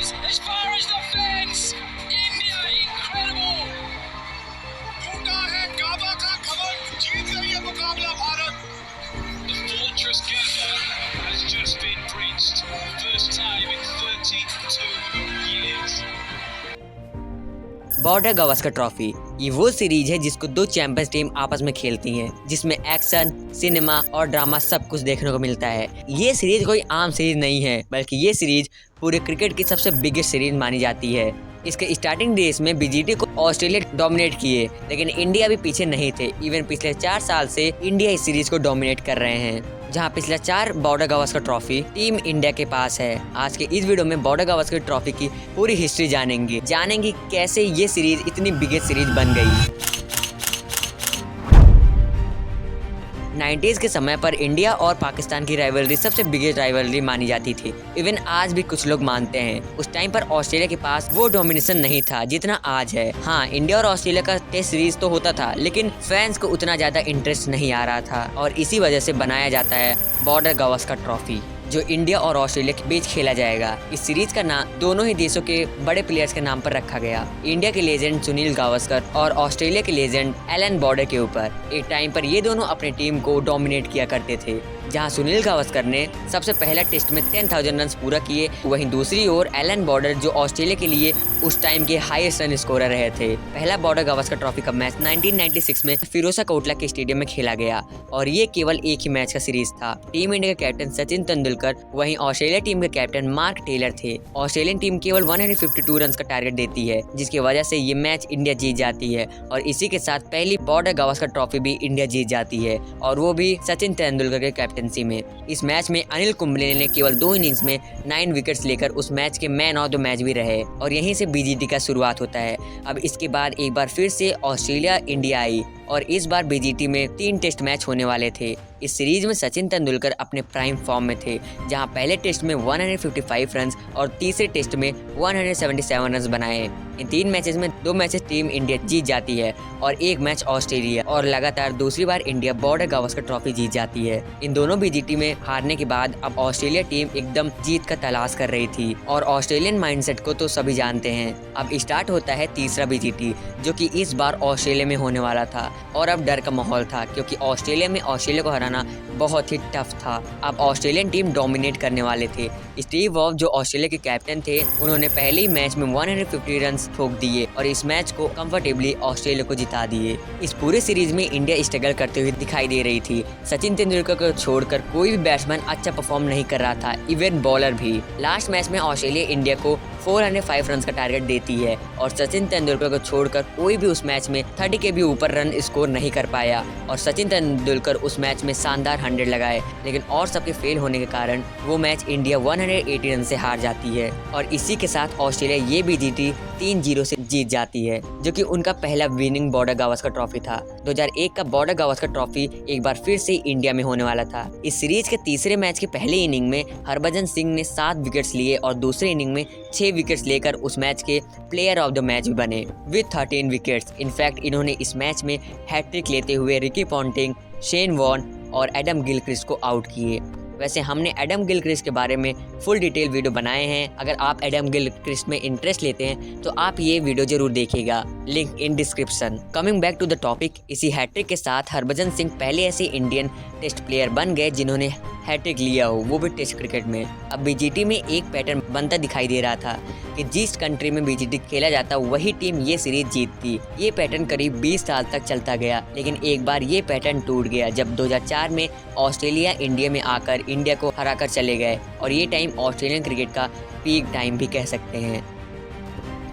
as far as the fence. India, incredible. टूटा है काबा का कमर, जीत गई है मुकाबला Bharat. The fortress Gabba has just been breached. First time in 32 years. Border Gavaskar trophy ये वो सीरीज है जिसको दो चैंपियंस टीम आपस में खेलती हैं, जिसमें एक्शन, सिनेमा और ड्रामा सब कुछ देखने को मिलता है। ये सीरीज कोई आम सीरीज नहीं है, बल्कि ये सीरीज पूरे क्रिकेट की सबसे बिगेस्ट सीरीज मानी जाती है। इसके स्टार्टिंग डेज में बीजीटी को ऑस्ट्रेलिया डोमिनेट किए, लेकिन इंडिया भी पीछे नहीं थे। इवन पिछले 4 साल से इंडिया इस सीरीज को डोमिनेट कर रहे हैं, जहां पिछले 4 border Gavaskar trophy team India के पास है। आज के इस वीडियो में बॉर्डर गावस्कर ट्रॉफी की पूरी हिस्ट्री जानेंगे कैसे ये सीरीज इतनी बिगेस्ट सीरीज बन गई। 90s के समय पर इंडिया और पाकिस्तान की राइवलरी सबसे बिगेस्ट राइवलरी मानी जाती थी। इवन आज भी कुछ लोग मानते हैं। उस टाइम पर ऑस्ट्रेलिया के पास वो डोमिनेशन नहीं था जितना आज है। हाँ, इंडिया और ऑस्ट्रेलिया का टेस्ट सीरीज तो होता था, लेकिन फैंस को उतना ज्यादा इंटरेस्ट नहीं आ रहा था, और इसी वजह से बनाया जाता है बॉर्डर गावस्कर ट्रॉफी, जो इंडिया और ऑस्ट्रेलिया के बीच खेला जाएगा। इस सीरीज का नाम दोनों ही देशों के बड़े प्लेयर्स के नाम पर रखा गया, इंडिया के लेजेंड सुनील गावस्कर और ऑस्ट्रेलिया के लेजेंड एलन बॉर्डर के ऊपर। एक टाइम पर ये दोनों अपनी टीम को डोमिनेट किया करते थे, जहां सुनील गावस्कर ने सबसे पहला टेस्ट में 10,000 रन पूरा किए। वहीं दूसरी ओर एलन बॉर्डर, जो ऑस्ट्रेलिया के लिए उस टाइम के हाईएस्ट रन स्कोरर रहे थे। पहला बॉर्डर गावस्कर ट्रॉफी का मैच 1996 में फिरोजा कोटला के स्टेडियम में खेला गया, और ये केवल एक ही मैच का सीरीज था। टीम इंडिया के कैप्टन सचिन तेंदुलकर, वहीं ऑस्ट्रेलिया टीम के कैप्टन मार्क टेलर थे। ऑस्ट्रेलियन टीम केवल 152 रन का टारगेट देती है, जिसकी वजह से ये मैच इंडिया जीत जाती है, और इसी के साथ पहली बॉर्डर गावस्कर ट्रॉफी भी इंडिया जीत जाती है, और वो भी सचिन तेंदुलकर के कैप्टनसी में। इस मैच में अनिल कुंबले ने केवल 2 इनिंग्स में 9 विकेट्स लेकर उस मैच के मैन ऑफ द मैच भी रहे, और यहीं से बीजीटी का शुरुआत होता है। अब इसके बाद एक बार फिर से ऑस्ट्रेलिया इंडिया आई, और इस बार बीजीटी में 3 टेस्ट मैच होने वाले थे। इस सीरीज में सचिन तेंदुलकर अपने प्राइम फॉर्म में थे, जहां पहले टेस्ट में 155 रन और तीसरे टेस्ट में 177 रन बनाए। इन 3 मैचेस में 2 मैचेस टीम इंडिया जीत जाती है, और 1 मैच ऑस्ट्रेलिया, और लगातार दूसरी बार इंडिया बॉर्डर गावस्कर ट्रॉफी जीत जाती है। इन दोनों बीजीटी में हारने के बाद अब ऑस्ट्रेलिया टीम एकदम जीत का तलाश कर रही थी, और ऑस्ट्रेलियन माइंडसेट को तो सभी जानते हैं। अब स्टार्ट होता है तीसरा बीजीटी, जो कि इस बार ऑस्ट्रेलिया में होने वाला था, और अब डर का माहौल था, क्योंकि ऑस्ट्रेलिया में ऑस्ट्रेलिया को हराना बहुत ही टफ था। अब ऑस्ट्रेलियन टीम डोमिनेट करने वाले थे। स्टीव वॉव, जो ऑस्ट्रेलिया के कैप्टन थे, उन्होंने पहले ही मैच में 150 रन ठोक दिए, और इस मैच को कंफर्टेबली ऑस्ट्रेलिया को जिता दिए। इस पूरे सीरीज में इंडिया स्ट्रगल करते हुए दिखाई दे रही थी। सचिन तेंदुलकर को छोड़कर कोई भी बैट्समैन अच्छा परफॉर्म नहीं कर रहा था, इवन बॉलर भी। लास्ट मैच में ऑस्ट्रेलिया इंडिया को 405 रन का टारगेट देती है, और सचिन तेंदुलकर को छोड़कर कोई भी उस मैच में 30 के भी ऊपर रन स्कोर नहीं कर पाया, और सचिन तेंदुलकर उस मैच में शानदार 100 लगाए, लेकिन और सबके फेल होने के कारण वो मैच इंडिया 180 रन से हार जाती है, और इसी के साथ ऑस्ट्रेलिया ये भी जीती 3-0 से जीत जाती है, जो कि उनका पहला विनिंग बॉर्डर गावस्कर ट्रॉफी था। 2001 का बॉर्डर गावस्कर ट्रॉफी एक बार फिर से इंडिया में होने वाला था। इस सीरीज के तीसरे मैच के पहले इनिंग में हरभजन सिंह ने 7 विकेट्स लिए, और दूसरे इनिंग में 6 विकेट्स लेकर उस मैच के प्लेयर ऑफ द मैच भी बने विद 13 विकेट्स। इनफैक्ट इन्होंने इस मैच में हैट्रिक लेते हुए रिकी पॉन्टिंग, शेन वॉर्न और एडम गिलक्रिस्ट को आउट किए। वैसे हमने एडम गिलक्रिस्ट के बारे में फुल डिटेल वीडियो बनाए हैं। अगर आप एडम गिलक्रिस्ट में इंटरेस्ट लेते हैं तो आप ये वीडियो जरूर देखिएगा, link in description. Coming back to the topic, इसी हैट्रिक के साथ हरभजन सिंह पहले ऐसे इंडियन टेस्ट प्लेयर बन गए जिन्होंने हैट्रिक लिया हो, वो भी टेस्ट क्रिकेट में। अब बीजीटी में एक पैटर्न बनता दिखाई दे रहा था कि जिस कंट्री में बीजीटी खेला जाता वही टीम ये सीरीज जीतती। ये पैटर्न करीब 20 साल तक चलता गया, लेकिन एक बार ये पैटर्न टूट गया जब 2004 में ऑस्ट्रेलिया इंडिया में आकर इंडिया को हराकर चले गए, और ये टाइम ऑस्ट्रेलियन क्रिकेट का पीक टाइम भी कह सकते हैं।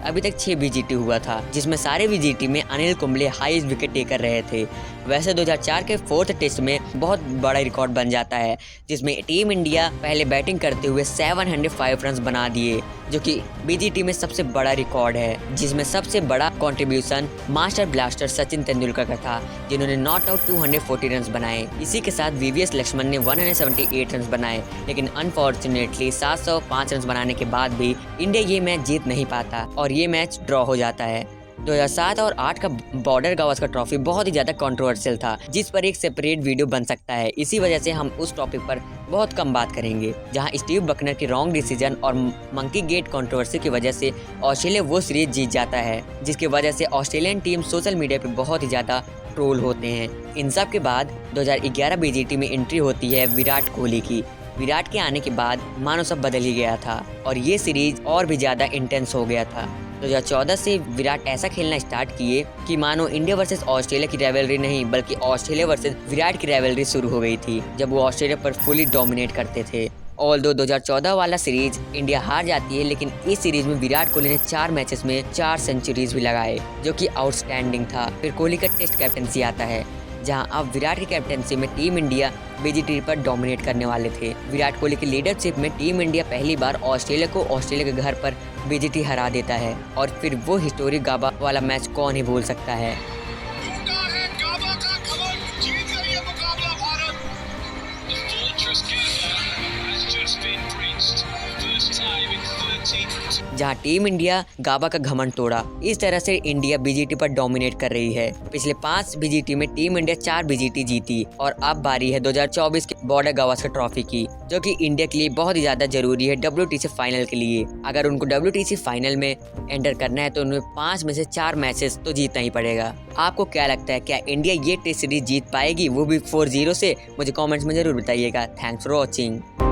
अभी तक 6 बीजीटी हुआ था, जिसमें सारे बीजीटी में Anil Kumble highest wicket taker रहे थे। वैसे 2004 के 4th टेस्ट में बहुत बड़ा रिकॉर्ड बन जाता है, जिसमें टीम इंडिया पहले बैटिंग करते हुए 705 रन बना दिए, जो कि बीजीटी में सबसे बड़ा रिकॉर्ड है, जिसमें सबसे बड़ा contribution master blaster Sachin Tendulkar का था, जिन्होंने नॉट आउट 240 रन बनाए। इसी के साथ वीवीएस लक्ष्मण ने 178 रन बनाए, लेकिन अनफॉर्चुनेटली 705 रन बनाने के बाद भी इंडिया ये मैच जीत नहीं पाता, और ये मैच ड्रॉ हो जाता है। 2007 और 8 का बॉर्डर गावस्कर ट्रॉफी बहुत ही ज़्यादा कंट्रोवर्शियल था, जिस पर एक सेपरेट वीडियो बन सकता है। इसी वजह से हम उस टॉपिक पर बहुत कम बात करेंगे, जहां स्टीव बकनर के रॉन्ग डिसीजन और मंकी गेट कंट्रोवर्सी की वजह से ऑस्ट्रेलिया वो सीरीज जीत जाता है, जिसकी वजह से ऑस्ट्रेलियन टीम सोशल मीडिया पे बहुत ही ज़्यादा ट्रोल होते हैं। इन सब के बाद 2011 बीजीटी में एंट्री होती है विराट कोहली की। विराट के आने के बाद मानो सब बदल ही गया था और ये सीरीज और भी ज़्यादा इंटेंस हो गया था। 2014 से विराट ऐसा खेलना स्टार्ट किए कि मानो इंडिया वर्सेस ऑस्ट्रेलिया की राइवलरी नहीं बल्कि ऑस्ट्रेलिया वर्सेस विराट की राइवलरी शुरू हो गई थी, जब वो ऑस्ट्रेलिया पर फुली डोमिनेट करते थे। ऑल्दो 2014 वाला सीरीज इंडिया हार जाती है, लेकिन इस सीरीज में विराट कोहली ने 4 मैचेस में 4 सेंचुरीज भी लगाए, जो कि आउटस्टैंडिंग था। फिर कोहली का टेस्ट कैप्टनसी आता है, जहां अब विराट की कैप्टनसी में टीम इंडिया बीजीटी पर डोमिनेट करने वाले थे। विराट कोहली की लीडरशिप में टीम इंडिया पहली बार ऑस्ट्रेलिया के घर पर बीजीटी हरा देता है और फिर वो हिस्टोरिक गाबा वाला मैच कौन ही भूल सकता है। टूटा है गाबा का कमर, जीत गई है मुकाबला Bharat. The fortress Gabba has just been breached. First time in 32 जहां टीम इंडिया गाबा का घमंड तोड़ा। इस तरह से इंडिया बीजीटी पर डोमिनेट कर रही है। पिछले 5 बीजीटी में टीम इंडिया 4 बीजीटी जीती और अब बारी है 2024 के बॉर्डर गावस्कर ट्रॉफी की, जो कि इंडिया के लिए बहुत ही ज्यादा जरूरी है WTC फाइनल के लिए। अगर उनको WTC फाइनल में एंटर करना है तो उन्हें 5 में से 4 मैचेस तो जीतना ही पड़ेगा। आपको क्या लगता है, क्या इंडिया ये टेस्ट सीरीज जीत पाएगी, वो भी 4-0 से? मुझे कॉमेंट्स में जरूर बताइएगा। Thanks for watching.